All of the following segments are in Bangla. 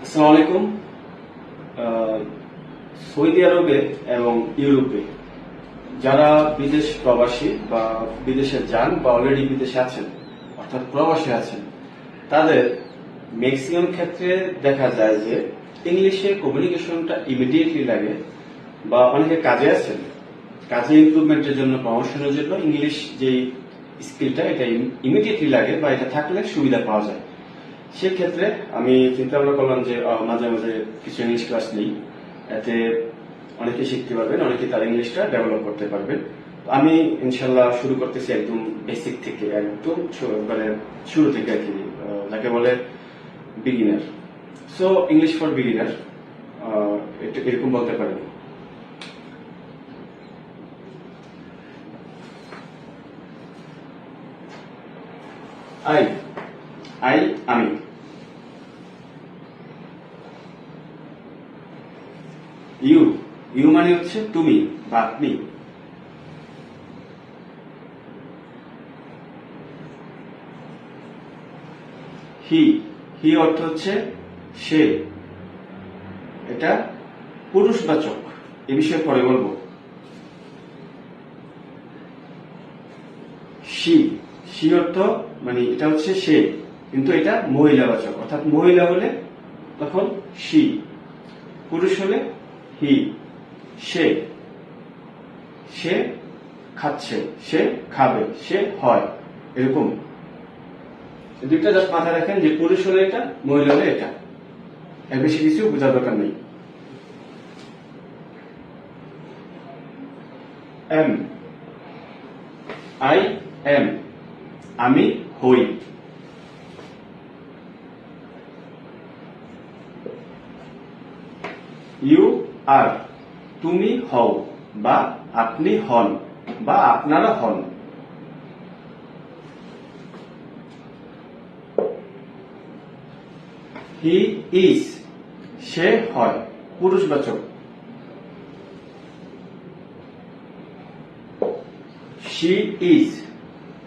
আসসালামু আলাইকুম। সৌদি আরবে এবং ইউরোপে যারা বিদেশ প্রবাসী বা বিদেশে যান বা অলরেডি বিদেশে আছেন অর্থাৎ প্রবাসী আছেন, তাদের ম্যাক্সিমাম ক্ষেত্রে দেখা যায় যে ইংলিশে কমিউনিকেশনটা ইমিডিয়েটলি লাগে, বা অনেকে কাজে আছেন, কাজে ইমপ্রুভমেন্টের জন্য, প্রমোশনের জন্য ইংলিশ যে স্কিলটা এটা ইমিডিয়েটলি লাগে বা এটা থাকলে সুবিধা পাওয়া যায়। সেক্ষেত্রে আমি চিন্তা ভাবনা করলাম যে মাঝে মাঝে কিছু ইংলিশ ক্লাস নেই, এতে অনেকে শিখতে পারবেন, অনেকে তার ইংলিশটা ডেভেলপ করতে পারবেন। আমি ইনশাল্লাহ শুরু করতেছি একদম বেসিক থেকে, একদম মানে শুরু থেকে আর কি, যাকে বলে beginner. So English for beginner এরকম বলতে পারেন। আই আই আমি, ইউ ইউ মানে হচ্ছে তুমি বা আপনি। হি হি অর্থ হচ্ছে সে, এটা পুরুষবাচক, এ বিষয়ে পরে বলবো। শি শি অর্থ মানে এটা হচ্ছে সে, কিন্তু এটা মহিলাবাচক, অর্থাৎ মহিলা হলে তখন শি, পুরুষ হলে হি। সে সে খাচ্ছে, সে খাবে, সে হয়, এরকম দুইটা জাস্ট মাথায় রাখেন যে পুরুষ হলে এটা, মহিলা হলে এটা, এর বেশি কিছু বোঝার দরকার নেই। এম আই এম, আমি হই। ইউ আর, তুমি হও বা আপনি হন বা আপনারা হন। হি ইজ, সে হয়, পুরুষবাচক। শি ইজ,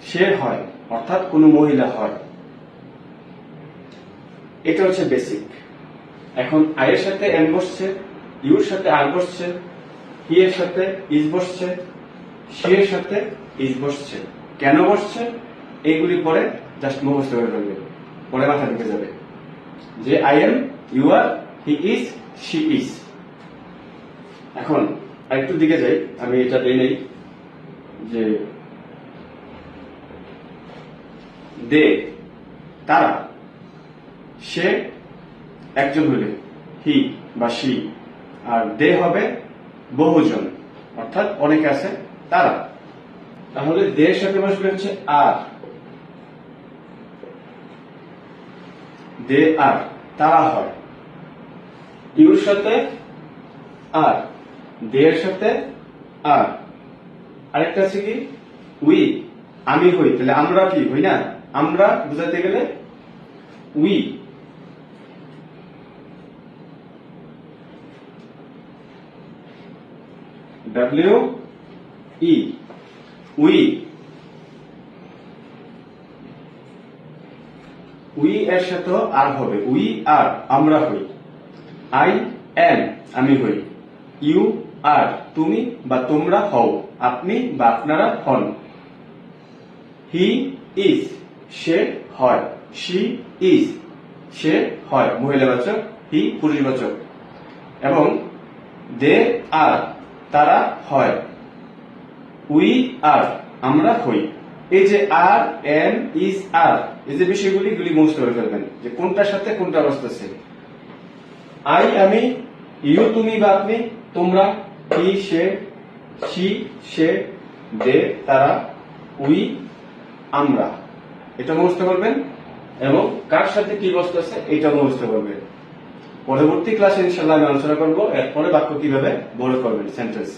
সে হয়, অর্থাৎ কোন মহিলা হয়। এটা হচ্ছে বেসিক। এখন আই এর সাথে এম বসছে, ইউর সাথে আর বসছে, হি এর সাথে ইজ বসছে, সি এর সাথে ইজ বসছে। কেন বসছে এইগুলি পরে জাস্ট মুখস্থ করে ফেলবে, পরে মাথা ঢুকে যাবে যে I am, you are, he is, she is. এখন আরেকটু দিকে যাই, আমি এটা দেই নেই যে দে, তারা, সে একজন হলে হি বা শি, আর দে হবে বহুজন, অর্থাৎ অনেকে আছে তারা। তাহলে দে এর সাথে বসবে হচ্ছে আর, দে আর, তারা হয়। ইউর সাথে আর, দে এর সাথে আর। আরেকটা আছে কি উই, আমি হই, তাহলে আমরা কি হই না, আমরা বুঝাতে গেলে we. W E, we. We এর সাথে আর হবে, উই আর, আমরা হই। আই এম, আমি হই। ইউ আর, তুমি বা তোমরা হও, আপনি বা আপনারা হন। হি ইজ, সে হয়। শি ইজ, সে হয়, মহিলাবাচক, হি পুরুষবাচক। এবং দে আর, তারা হয়। উই আর, আমরা হই। এই যে আর, এম, ইজ, আর, এই যে বিষয়গুলি মুখস্থ করে ফেলবেন যে কোনটার সাথে কোনটা বসতেছে। আই আমি, ইউ তুমি বা আপনি, তোমরা, হি সে, শি সে, দে তারা, উই আমরা, এটা মুখস্থ করবেন। এবং কার সাথে কি বসতেছে এটা মুখস্থ করবেন। পরবর্তী ক্লাসে ইনশাআল্লাহ আমি আলোচনা করবো এরপরে বাক্য কিভাবে বড় করবেন, সেন্টেন্স।